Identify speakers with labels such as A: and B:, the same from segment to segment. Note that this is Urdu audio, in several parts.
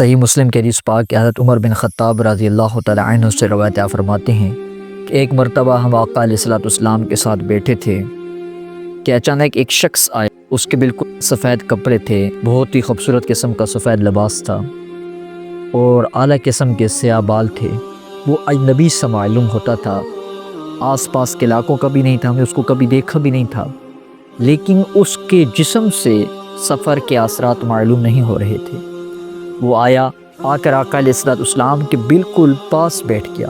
A: صحیح مسلم کے حدیث پاک کہ حضرت عمر بن خطاب رضی اللہ تعالی عنہ سے روایت فرماتے ہیں کہ ایک مرتبہ ہم آقا علیہ الصلوۃ والسلام کے ساتھ بیٹھے تھے کہ اچانک ایک شخص آیا۔ اس کے بالکل سفید کپڑے تھے، بہت ہی خوبصورت قسم کا سفید لباس تھا اور اعلیٰ قسم کے سیاہ بال تھے۔ وہ اجنبی سے معلوم ہوتا تھا، آس پاس کے علاقوں کا بھی نہیں تھا، ہم نے اس کو کبھی دیکھا بھی نہیں تھا، لیکن اس کے جسم سے سفر کے اثرات معلوم نہیں ہو رہے تھے۔ وہ آیا، آ کر آقا علیہ الصلوۃ والسلام کے بالکل پاس بیٹھ گیا،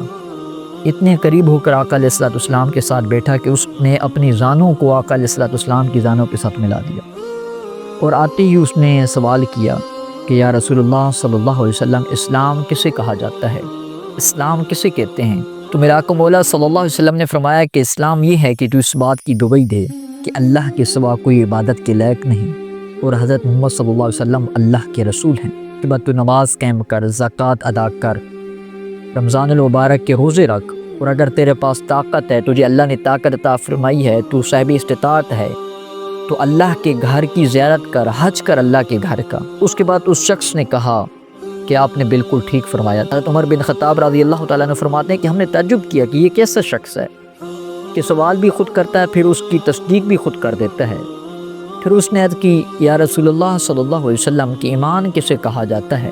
A: اتنے قریب ہو کر آقا علیہ الصلوۃ والسلام کے ساتھ بیٹھا کہ اس نے اپنی زانوں کو آقا علیہ الصلوۃ والسلام کی زانوں کے ساتھ ملا دیا، اور آتے ہی اس نے سوال کیا کہ یا رسول اللہ صلی اللہ علیہ وسلم، اسلام کسے کہا جاتا ہے؟ اسلام کسے کہتے ہیں؟ تو میرا آقا مولا صلی اللہ علیہ وسلم نے فرمایا کہ اسلام یہ ہے کہ تو اس بات کی گواہی دے کہ اللہ کے سوا کوئی عبادت کے لائق نہیں اور حضرت محمد صلی اللہ علیہ وسلم اللہ کے رسول ہیں۔ کہ بعد تو نماز قائم کر، زکوٰۃ ادا کر، رمضان المبارک کے روزے رکھ، اور اگر تیرے پاس طاقت ہے، تجھے اللہ نے طاقت عطا فرمائی ہے، تو صاحب استطاعت ہے، تو اللہ کے گھر کی زیارت کر، حج کر اللہ کے گھر کا۔ اس کے بعد اس شخص نے کہا کہ آپ نے بالکل ٹھیک فرمایا۔ حضرت عمر بن خطاب رضی اللہ تعالیٰ عنہ فرماتے ہیں کہ ہم نے تعجب کیا کہ یہ کیسا شخص ہے کہ سوال بھی خود کرتا ہے، پھر اس کی تصدیق بھی خود کر دیتا ہے۔ پھر اس نے عرض کی یا رسول اللہ صلی اللہ علیہ وسلم کہ ایمان کسے کہا جاتا ہے؟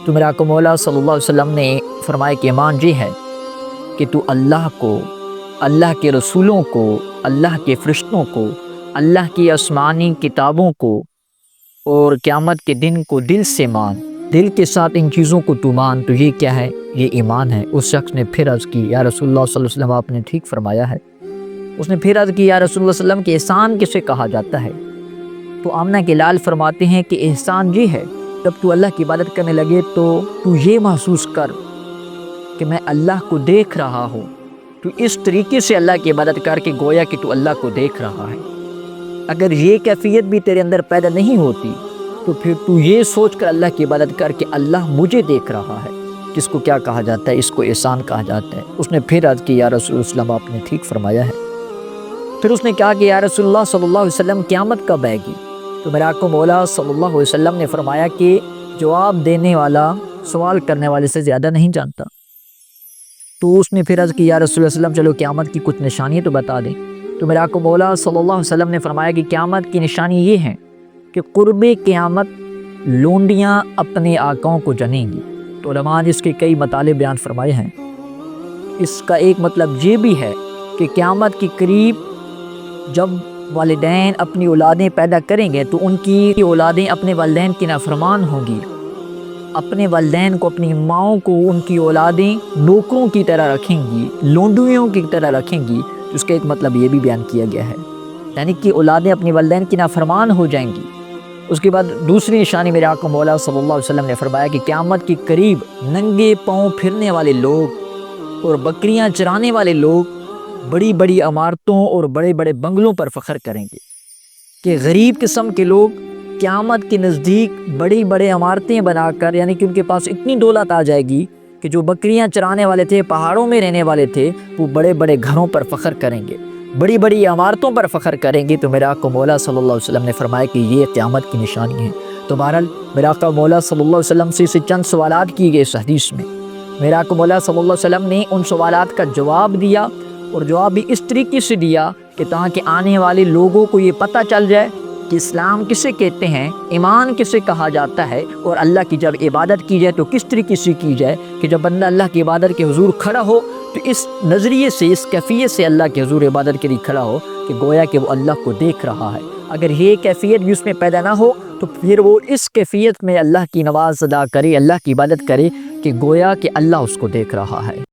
A: تو میرا آقا مولا صلی اللہ علیہ وسلم نے فرمایا کہ ایمان یہ ہے کہ تو اللہ کو، اللہ کے رسولوں کو، اللہ کے فرشتوں کو، اللہ کی آسمانی کتابوں کو اور قیامت کے دن کو دل سے مان، دل کے ساتھ ان چیزوں کو تو مان، تو یہ کیا ہے؟ یہ ایمان ہے۔ اس شخص نے پھر عرض کی یا رسول اللہ صلی اللہ علیہ وسلم، آپ نے ٹھیک فرمایا ہے۔ اس نے پھر عرض کی یا رسول اللہ صلی اللہ علیہ وسلم کہ احسان کسے کہا جاتا ہے؟ تو آمنہ کے لال فرماتے ہیں کہ احسان یہ ہے جب تو اللہ کی عبادت کرنے لگے تو یہ محسوس کر کہ میں اللہ کو دیکھ رہا ہوں، تو اس طریقے سے اللہ کی عبادت کر کے گویا کہ تو اللہ کو دیکھ رہا ہے۔ اگر یہ کیفیت بھی تیرے اندر پیدا نہیں ہوتی تو پھر تو یہ سوچ کر اللہ کی عبادت کر کے اللہ مجھے دیکھ رہا ہے، جس کو کیا کہا جاتا ہے؟ اس کو احسان کہا جاتا ہے۔ اس نے پھر عرض کی یا رسول اللہ صلی اللہ علیہ وسلم، آپ نے ٹھیک فرمایا ہے۔ پھر اس نے کہا کہ یا رسول اللہ صلی اللہ علیہ وسلم، قیامت کب آئے گی؟ تو میرا آقا مولا صلی اللہ علیہ وسلم نے فرمایا کہ جواب دینے والا سوال کرنے والے سے زیادہ نہیں جانتا۔ تو اس نے پھر عرض کی یا رسول اللہ صلی اللہ علیہ وسلم، چلو قیامت کی کچھ نشانیاں تو بتا دیں۔ تو میرا آقا مولا صلی اللہ علیہ وسلم نے فرمایا کہ قیامت کی نشانی یہ ہے کہ قرب قیامت لونڈیاں اپنے آقاؤں کو جنیں گی۔ تو علماء نے اس کے کئی مطالب بیان فرمائے ہیں۔ اس کا ایک مطلب یہ بھی ہے کہ قیامت کے قریب جب والدین اپنی اولادیں پیدا کریں گے تو ان کی اولادیں اپنے والدین کی نافرمان ہوں گی، اپنے والدین کو، اپنی ماؤں کو ان کی اولادیں نوکروں کی طرح رکھیں گی، لونڈیوں کی طرح رکھیں گی۔ تو اس کا ایک مطلب یہ بھی بیان کیا گیا ہے، یعنی کہ اولادیں اپنی والدین کی نافرمان ہو جائیں گی۔ اس کے بعد دوسری نشانی میرے آقا مولا صلی اللہ علیہ وسلم نے فرمایا کہ قیامت کے قریب ننگے پاؤں پھرنے والے لوگ اور بکریاں چرانے والے لوگ بڑی بڑی عمارتوں اور بڑے بڑے بنگلوں پر فخر کریں گے، کہ غریب قسم کے لوگ قیامت کے نزدیک بڑی بڑے عمارتیں بنا کر، یعنی کہ ان کے پاس اتنی دولت آ جائے گی کہ جو بکریاں چرانے والے تھے، پہاڑوں میں رہنے والے تھے، وہ بڑے بڑے گھروں پر فخر کریں گے، بڑی بڑی عمارتوں پر فخر کریں گے۔ تو میرا آقا مولا صلی اللہ علیہ وسلم نے فرمایا کہ یہ قیامت کی نشانی ہے۔ تو بہرحال میرا آقا مولا صلی اللہ علیہ وسلم سے چند سوالات کیے گئے اس حدیث میں۔ میرا آقا مولا صلی اللہ علیہ وسلم نے ان سوالات کا جواب دیا، اور جواب بھی اس طریقے سے دیا کہ تاکہ آنے والے لوگوں کو یہ پتہ چل جائے کہ اسلام کسے کہتے ہیں، ایمان کسے کہا جاتا ہے، اور اللہ کی جب عبادت کی جائے تو کس طریقے سے کی جائے، کہ جب بندہ اللہ کی عبادت کے حضور کھڑا ہو تو اس نظریے سے، اس کیفیت سے اللہ کے حضور عبادت کے لیے کھڑا ہو کہ گویا کہ وہ اللہ کو دیکھ رہا ہے۔ اگر یہ کیفیت بھی اس میں پیدا نہ ہو تو پھر وہ اس کیفیت میں اللہ کی نماز ادا کرے، اللہ کی عبادت کرے کہ گویا کہ اللہ اس کو دیکھ رہا ہے۔